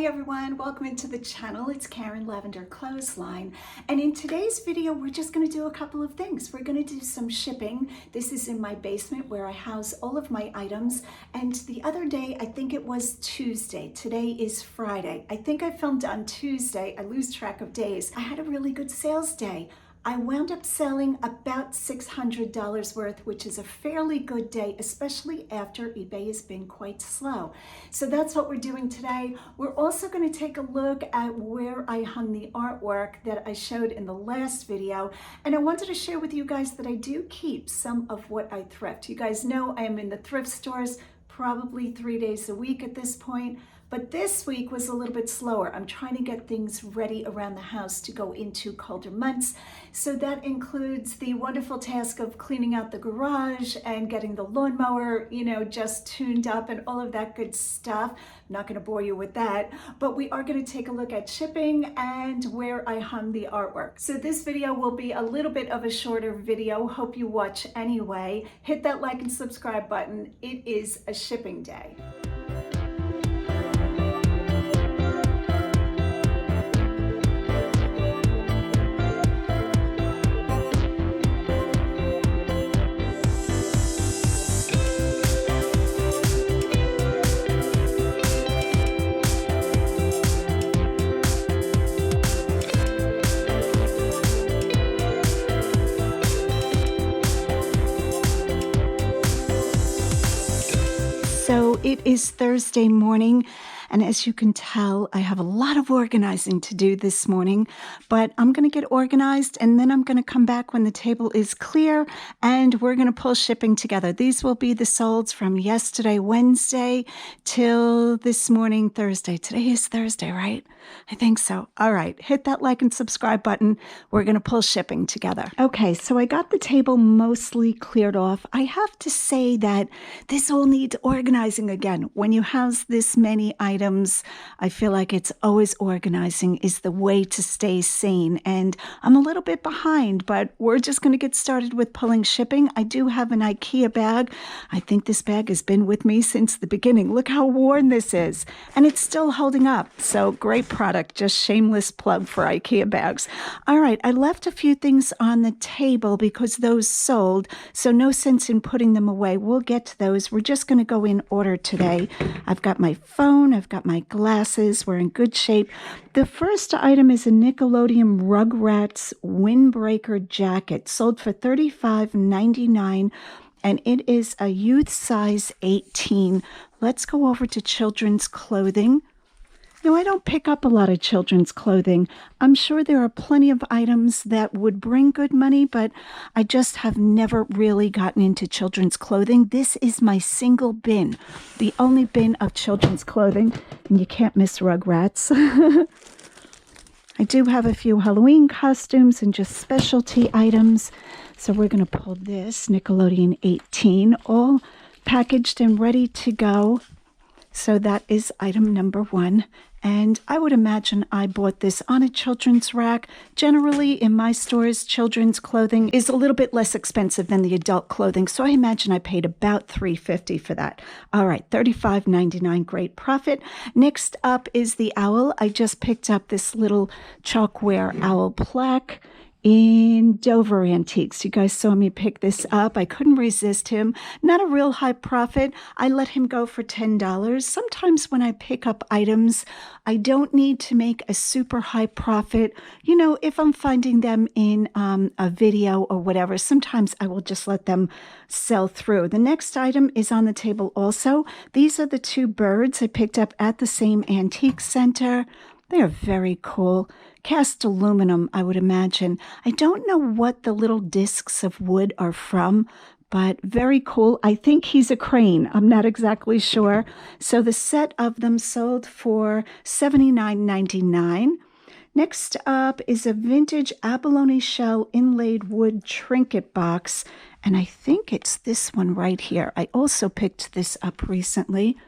Hi everyone, welcome into the channel. It's Karen Lavender Clothesline, and in today's video we're just going to do a couple of things. We're going to do some shipping. This is in my basement where I house all of my items, and the other day, I think it was Tuesday, today is Friday. I think I filmed on Tuesday. I lose track of days. I had a really good sales day. I wound up selling about $600 worth, which is a fairly good day, especially after eBay has been quite slow. So that's what we're doing today. We're also going to take a look at where I hung the artwork that I showed in the last video. And I wanted to share with you guys that I do keep some of what I thrift. You guys know I am in the thrift stores probably 3 days a week at this point. But this week was a little bit slower. I'm trying to get things ready around the house to go into colder months. So that includes the wonderful task of cleaning out the garage and getting the lawnmower, just tuned up and all of that good stuff. I'm not going to bore you with that, but we are going to take a look at shipping and where I hung the artwork. So this video will be a little bit of a shorter video. Hope you watch anyway. Hit that like and subscribe button. It is a shipping day. So it is Thursday morning, and as you can tell, I have a lot of organizing to do this morning, but I'm going to get organized and then I'm going to come back when the table is clear and we're going to pull shipping together. These will be the solds from yesterday, Wednesday, till this morning, Thursday. Today is Thursday, right? I think so. All right, hit that like and subscribe button. We're going to pull shipping together. Okay, so I got the table mostly cleared off. I have to say that this all needs organizing again. When you house this many items, I feel like it's always organizing is the way to stay sane. And I'm a little bit behind, but we're just going to get started with pulling shipping. I do have an IKEA bag. I think this bag has been with me since the beginning. Look how worn this is. And it's still holding up. So great product. Just shameless plug for IKEA bags. All right. I left a few things on the table because those sold. So no sense in putting them away. We'll get to those. We're just going to go in order today. I've got my phone. I've got my glasses. We're in good shape. The first item is a Nickelodeon Rugrats windbreaker jacket sold for $35.99. And it is a youth size 18. Let's go over to children's clothing. No, I don't pick up a lot of children's clothing. I'm sure there are plenty of items that would bring good money, but I just have never really gotten into children's clothing. This is my single bin, the only bin of children's clothing, and you can't miss Rugrats. I do have a few Halloween costumes and just specialty items. So we're going to pull this Nickelodeon 18, all packaged and ready to go. So that is item number one. And I would imagine I bought this on a children's rack. Generally, in my stores, children's clothing is a little bit less expensive than the adult clothing. So I imagine I paid about $3.50 for that. All right, $35.99, great profit. Next up is the owl. I just picked up this little chalkware owl plaque in Dover Antiques. You guys saw me pick this up. I couldn't resist him. Not a real high profit. I let him go for $10. Sometimes when I pick up items, I don't need to make a super high profit. If I'm finding them in a video or whatever, sometimes I will just let them sell through. The next item is on the table also. These are the two birds I picked up at the same antique center. They are very cool. Cast aluminum, I would imagine. I don't know what the little discs of wood are from, but very cool. I think he's a crane. I'm not exactly sure. So the set of them sold for $79.99. Next up is a vintage abalone shell inlaid wood trinket box, and I think it's this one right here. I also picked this up recently.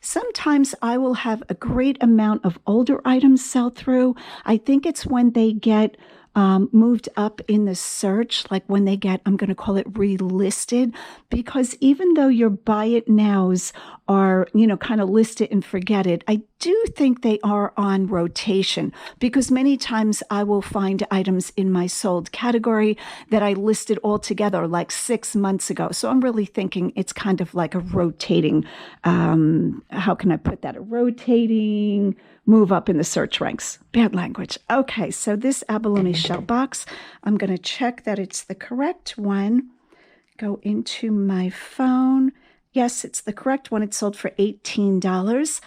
Sometimes I will have a great amount of older items sell through. I think it's when they get moved up in the search, like when they get, I'm going to call it relisted, because even though your buy it nows are, kind of list it and forget it, I do think they are on rotation because many times I will find items in my sold category that I listed all together like 6 months ago. So I'm really thinking it's kind of like a rotating, how can I put that? A rotating move up in the search ranks. Bad language. Okay, so this abalone shell box, I'm going to check that it's the correct one. Go into my phone. Yes, it's the correct one. It sold for $18.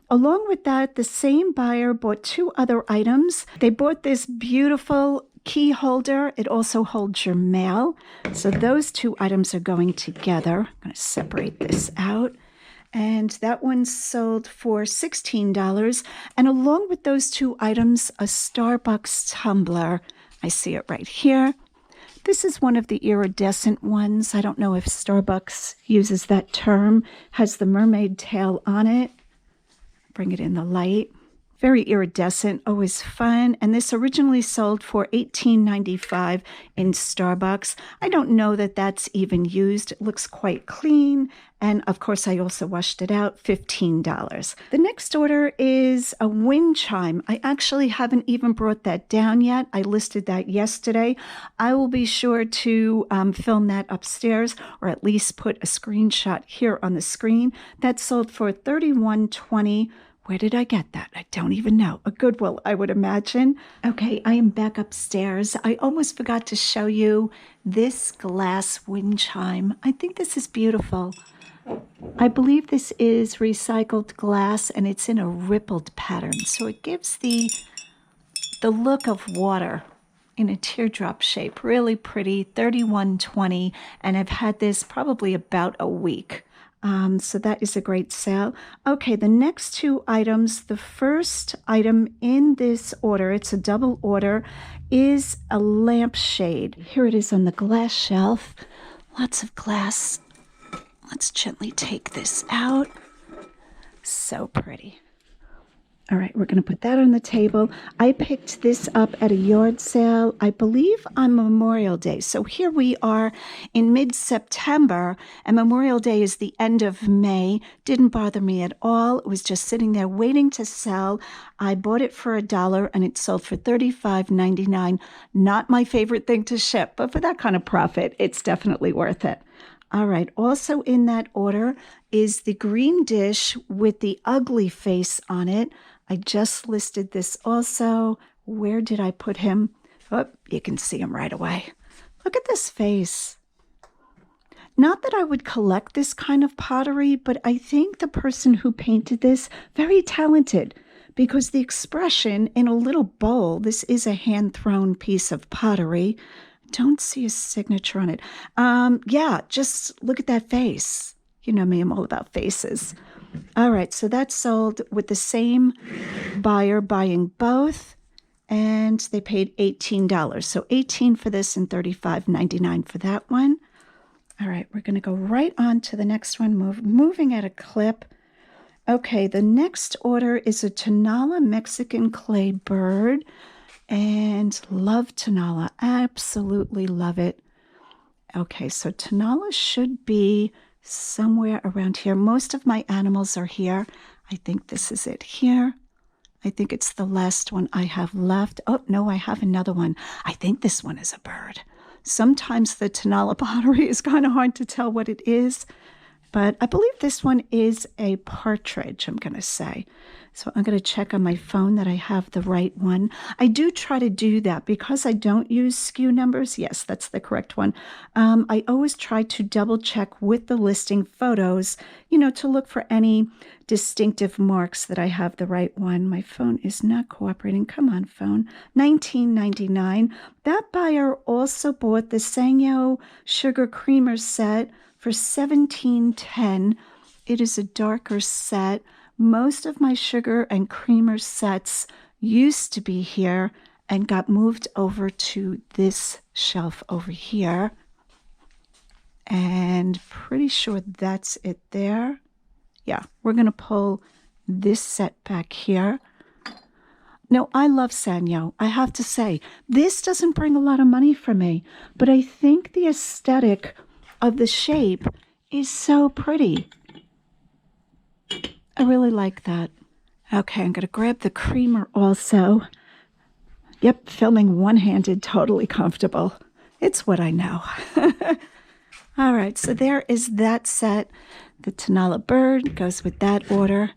Along with that, the same buyer bought 2 other items. They bought this beautiful key holder. It also holds your mail. So those 2 items are going together. I'm going to separate this out. And that one sold for $16. And along with those 2 items, a Starbucks tumbler. I see it right here. This is one of the iridescent ones. I don't know if Starbucks uses that term. Has the mermaid tail on it. Bring it in the light. Very iridescent, always fun. And this originally sold for $18.95 in Starbucks. I don't know that that's even used. It looks quite clean. And of course, I also washed it out, $15. The next order is a wind chime. I actually haven't even brought that down yet. I listed that yesterday. I will be sure to film that upstairs or at least put a screenshot here on the screen. That sold for $31.20. Where did I get that? I don't even know. A Goodwill, I would imagine. Okay, I am back upstairs. I almost forgot to show you this glass wind chime. I think this is beautiful. I believe this is recycled glass and it's in a rippled pattern. So it gives the look of water in a teardrop shape. Really pretty, $31.20. And I've had this probably about a week. So that is a great sale. Okay, the next 2 items, the first item in this order, it's a double order, is a lampshade. Here it is on the glass shelf. Lots of glass. Let's gently take this out. So pretty. All right, we're going to put that on the table. I picked this up at a yard sale, I believe on Memorial Day. So here we are in mid-September, and Memorial Day is the end of May. Didn't bother me at all. It was just sitting there waiting to sell. I bought it for $1, and it sold for $35.99. Not my favorite thing to ship, but for that kind of profit, it's definitely worth it. All right, also in that order is the green dish with the ugly face on it. I just listed this also. Where did I put him? Oh, you can see him right away. Look at this face. Not that I would collect this kind of pottery, but I think the person who painted this, very talented, because the expression in a little bowl, this is a hand-thrown piece of pottery. Don't see a signature on it. Yeah, just look at that face. You know me, I'm all about faces. All right, so that sold with the same buyer buying both, and they paid $18. So $18 for this and $35.99 for that one. All right, we're going to go right on to the next one, moving at a clip. Okay, the next order is a Tonala Mexican clay bird, and love Tonala, absolutely love it. Okay, so Tonala should be somewhere around here. Most of my animals are here. I think this is it here. I think it's the last one I have left. Oh, no, I have another one. I think this one is a bird. Sometimes the Tonala pottery is kind of hard to tell what it is, but I believe this one is a partridge, I'm going to say. So I'm going to check on my phone that I have the right one. I do try to do that because I don't use SKU numbers. Yes, that's the correct one. I always try to double check with the listing photos, you know, to look for any distinctive marks that I have the right one. My phone is not cooperating. Come on, phone. $19.99. That buyer also bought the Sanyo Sugar Creamer set for $17.10. It is a darker set. Most of my sugar and creamer sets used to be here and got moved over to this shelf over here. And pretty sure that's it there. Yeah, we're going to pull this set back here. No, I love Sanyo. I have to say, this doesn't bring a lot of money for me, but I think the aesthetic of the shape is so pretty. I really like that. Okay, I'm going to grab the creamer also. Yep, filming one-handed, totally comfortable. It's what I know. All right, so there is that set. The Tanala bird goes with that order.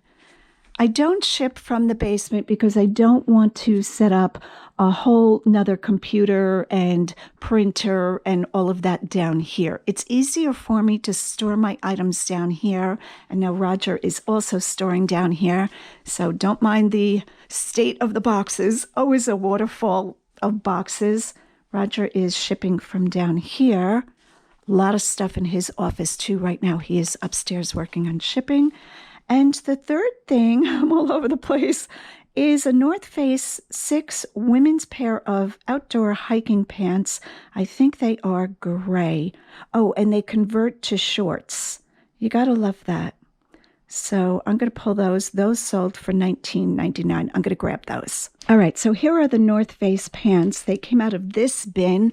I don't ship from the basement because I don't want to set up a whole nother computer and printer and all of that down here. It's easier for me to store my items down here. And now Roger is also storing down here. So don't mind the state of the boxes. Always a waterfall of boxes. Roger is shipping from down here. A lot of stuff in his office too right now. He is upstairs working on shipping. And the third thing, I'm all over the place, is a North Face 6 women's pair of outdoor hiking pants. I think they are gray. Oh, and they convert to shorts. You gotta love that. So I'm going to pull those. Those sold for $19.99. I'm going to grab those. All right, so here are the North Face pants. They came out of this bin,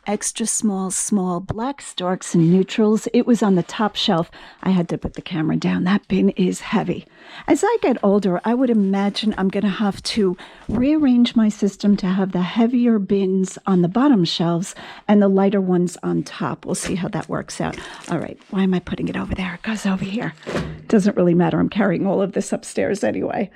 extra small, black storks and neutrals. It was on the top shelf. I had to put the camera down. That bin is heavy. As I get older, I would imagine I'm going to have to rearrange my system to have the heavier bins on the bottom shelves and the lighter ones on top. We'll see how that works out. All right, why am I putting it over there? It goes over here. Doesn't really matter. I'm carrying all of this upstairs anyway.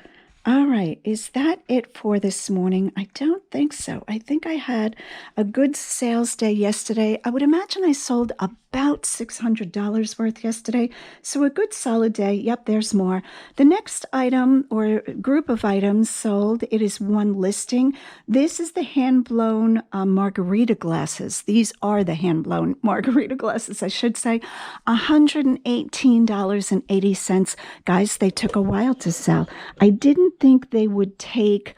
All right, is that it for this morning? I don't think so. I think I had a good sales day yesterday. I would imagine I sold about $600 worth yesterday. So a good solid day. Yep, there's more. The next item or group of items sold, it is one listing. This is the hand-blown margarita glasses. These are the hand-blown margarita glasses, I should say. $118.80. Guys, they took a while to sell. I didn't think they would take,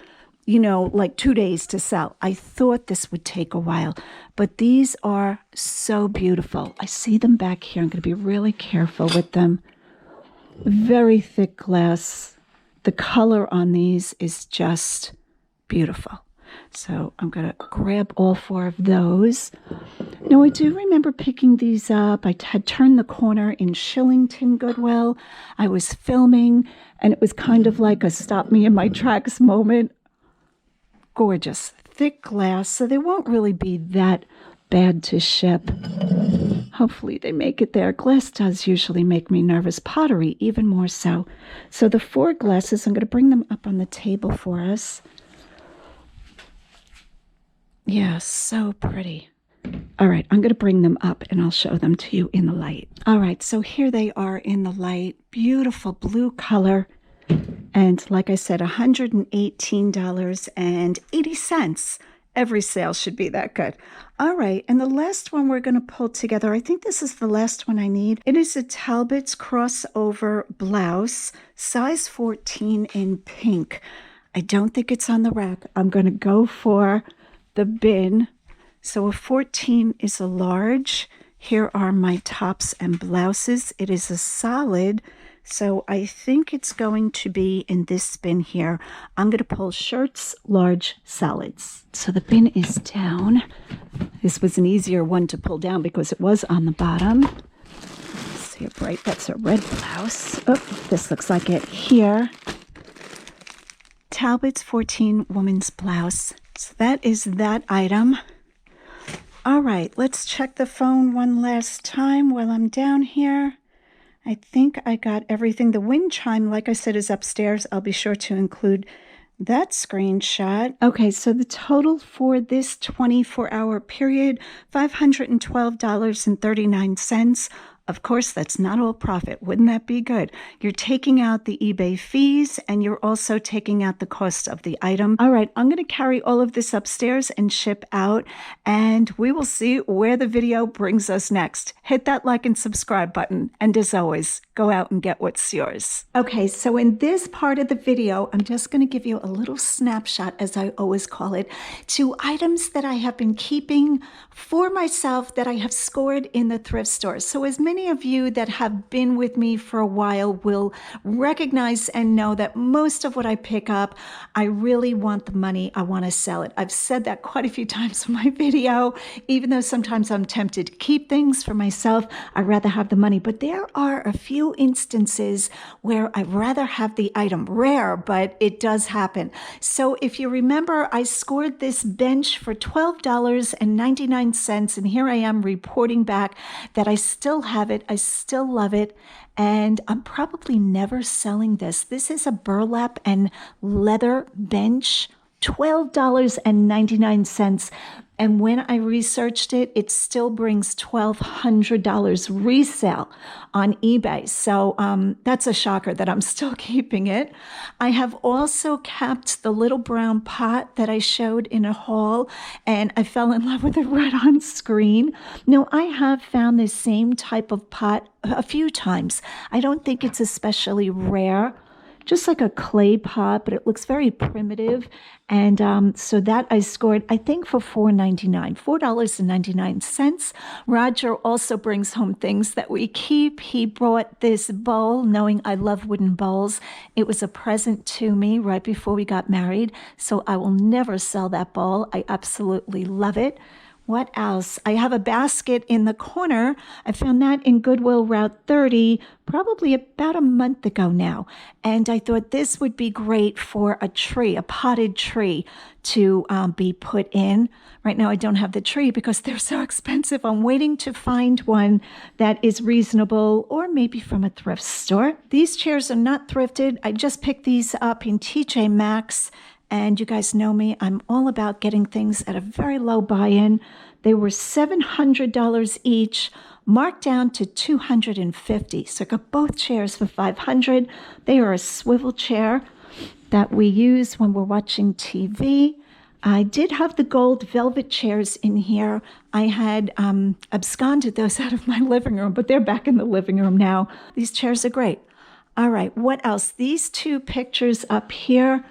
like 2 days to sell. I thought this would take a while, but these are so beautiful. I see them back here. I'm going to be really careful with them. Very thick glass. The color on these is just beautiful. So I'm going to grab all 4 of those. Now, I do remember picking these up. I had turned the corner in Shillington Goodwill. I was filming, and it was kind of like a stop me in my tracks moment. Gorgeous. Thick glass, so they won't really be that bad to ship. Hopefully they make it there. Glass does usually make me nervous. Pottery, even more so. So the 4 glasses, I'm going to bring them up on the table for us. Yeah, so pretty. All right, I'm going to bring them up and I'll show them to you in the light. All right, so here they are in the light. Beautiful blue color. And like I said, $118.80. Every sale should be that good. All right, and the last one we're going to pull together, I think this is the last one I need. It is a Talbot's crossover blouse, size 14 in pink. I don't think it's on the rack. I'm going to go for the bin. So a 14 is a large. Here are my tops and blouses. It is a solid. So I think it's going to be in this bin here. I'm going to pull shirts, large, solids. So the bin is down. This was an easier one to pull down because it was on the bottom. Let's see it bright. That's a red blouse. Oh, this looks like it here. Talbot's 14 woman's blouse. So that is that item. All right, let's check the phone one last time while I'm down here. I think I got everything. The wind chime, like I said, is upstairs. I'll be sure to include that screenshot. Okay, so the total for this 24-hour period, $512.39. Of course, that's not all profit. Wouldn't that be good? You're taking out the eBay fees and you're also taking out the cost of the item. All right, I'm going to carry all of this upstairs and ship out, and we will see where the video brings us next. Hit that like and subscribe button. And as always, go out and get what's yours. Okay, so in this part of the video, I'm just going to give you a little snapshot, as I always call it, to items that I have been keeping for myself that I have scored in the thrift store. So as many of you that have been with me for a while will recognize and know that most of what I pick up, I really want the money. I want to sell it. I've said that quite a few times in my video, even though sometimes I'm tempted to keep things for myself. I'd rather have the money. But there are a few few instances where I'd rather have the item. Rare, but it does happen. So if you remember, I scored this bench for $12.99, and here I am reporting back that I still have it. I still love it. And I'm probably never selling this. This is a burlap and leather bench, $12.99. And when I researched it, it still brings $1,200 resale on eBay. So that's a shocker that I'm still keeping it. I have also kept the little brown pot that I showed in a haul, and I fell in love with it right on screen. Now, I have found this same type of pot a few times. I don't think it's especially rare. Just like a clay pot, but it looks very primitive. And so that I scored, I think, for $4.99. Roger also brings home things that we keep. He brought this bowl, knowing I love wooden bowls. It was a present to me right before we got married, so I will never sell that bowl. I absolutely love it. What else? I have a basket in the corner. I found that in Goodwill Route 30 probably about a month ago now. And I thought this would be great for a tree, a potted tree to be put in. Right now I don't have the tree because they're so expensive. I'm waiting to find one that is reasonable, or maybe from a thrift store. These chairs are not thrifted. I just picked these up in TJ Maxx. And you guys know me, I'm all about getting things at a very low buy-in. They were $700 each, marked down to $250. So I got both chairs for $500. They are a swivel chair that we use when we're watching TV. I did have the gold velvet chairs in here. I had absconded those out of my living room, but they're back in the living room now. These chairs are great. All right, what else? These two pictures up here,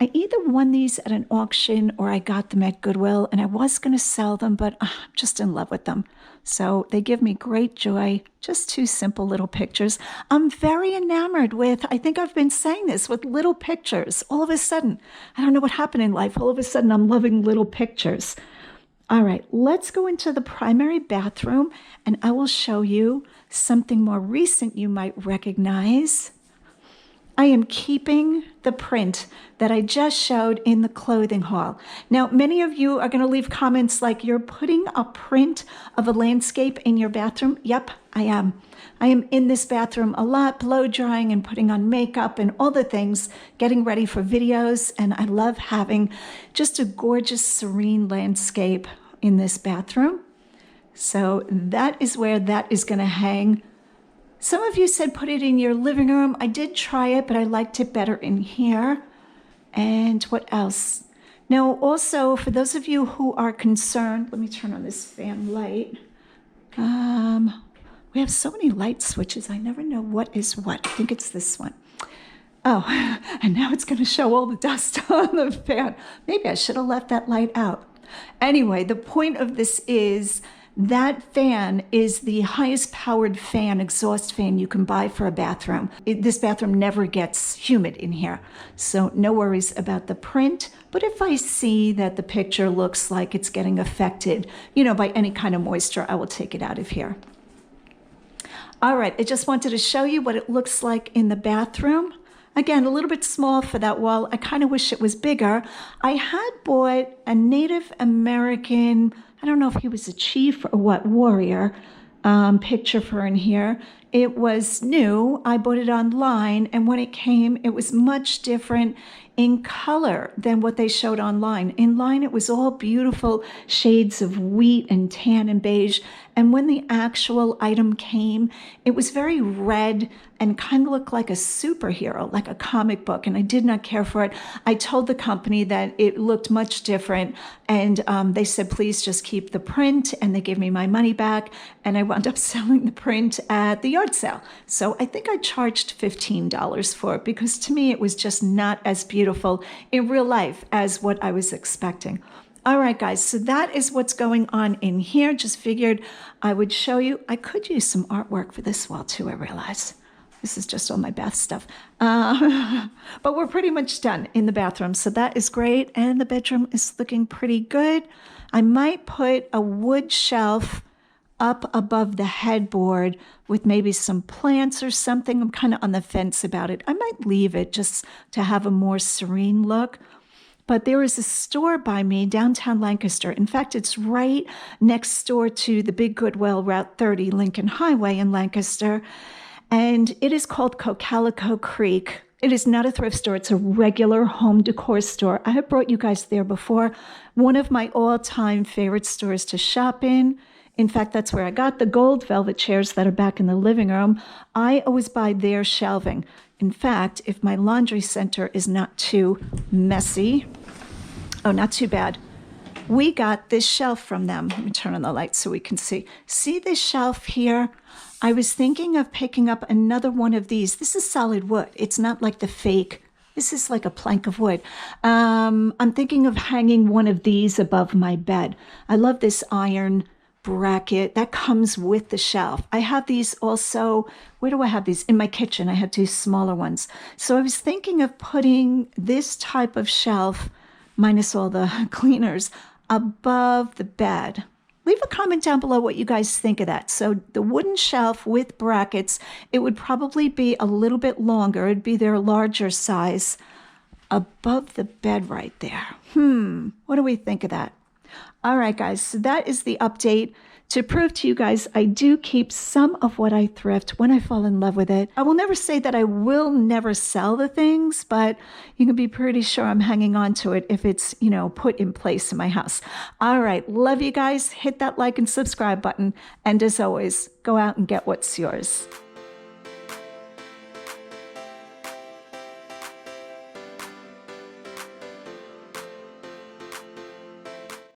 I either won these at an auction or I got them at Goodwill, and I was going to sell them, but I'm just in love with them. So they give me great joy. Just two simple little pictures. I'm very enamored with, I think I've been saying this, with little pictures. All of a sudden, I don't know what happened in life. All of a sudden, I'm loving little pictures. All right, let's go into the primary bathroom, and I will show you something more recent you might recognize. I am keeping the print that I just showed in the clothing haul. Now, many of you are going to leave comments like, you're putting a print of a landscape in your bathroom. Yep, I am. I am in this bathroom a lot, blow drying and putting on makeup and all the things, getting ready for videos. And I love having just a gorgeous, serene landscape in this bathroom. So that is where that is going to hang. Some of you said put it in your living room. I did try it, but I liked it better in here. And what else? Now, also, for those of you who are concerned, let me turn on this fan light. We have so many light switches. I never know what is what. I think it's this one. Oh, and now it's going to show all the dust on the fan. Maybe I should have left that light out. Anyway, the point of this is that fan is the highest powered fan, exhaust fan you can buy for a bathroom. This bathroom never gets humid in here, so no worries about the print. But if I see that the picture looks like it's getting affected, by any kind of moisture, I will take it out of here. All right, I just wanted to show you what it looks like in the bathroom. Again, a little bit small for that wall. I kind of wish it was bigger. I had bought a Native American, I don't know if he was a chief or what, warrior, picture for in here. It was new. I bought it online, and when it came, it was much different in color than what they showed online. In line, it was all beautiful shades of wheat and tan and beige. And when the actual item came, it was very red and kind of looked like a superhero, like a comic book, and I did not care for it. I told the company that it looked much different, and they said, please just keep the print, and they gave me my money back, and I wound up selling the print at the yard sale. So I think I charged $15 for it, because to me, it was just not as beautiful in real life as what I was expecting. All right, guys, so that is what's going on in here. Just figured I would show you. I could use some artwork for this wall too, I realize. This is just all my bath stuff. But we're pretty much done in the bathroom, so that is great. And the bedroom is looking pretty good. I might put a wood shelf up above the headboard with maybe some plants or something. I'm kind of on the fence about it. I might leave it just to have a more serene look. But there is a store by me, downtown Lancaster. In fact, it's right next door to the big Goodwill, Route 30, Lincoln Highway in Lancaster. And it is called Cocalico Creek. It is not a thrift store. It's a regular home decor store. I have brought you guys there before. One of my all-time favorite stores to shop in. In fact, that's where I got the gold velvet chairs that are back in the living room. I always buy their shelving. In fact, if my laundry center is not too messy, oh, not too bad, we got this shelf from them. Let me turn on the light so we can see. See this shelf here? I was thinking of picking up another one of these. This is solid wood. It's not like the fake. This is like a plank of wood. I'm thinking of hanging one of these above my bed. I love this iron bracket that comes with the shelf. I have these also, where do I have these? In my kitchen. I have two smaller ones. So I was thinking of putting this type of shelf, minus all the cleaners, above the bed. Leave a comment down below what you guys think of that. So the wooden shelf with brackets, it would probably be a little bit longer. It'd be their larger size above the bed right there. What do we think of that? All right, guys, so that is the update. To prove to you guys, I do keep some of what I thrift when I fall in love with it. I will never say that I will never sell the things, but you can be pretty sure I'm hanging on to it if it's, you know, put in place in my house. All right, love you guys. Hit that like and subscribe button. And as always, go out and get what's yours.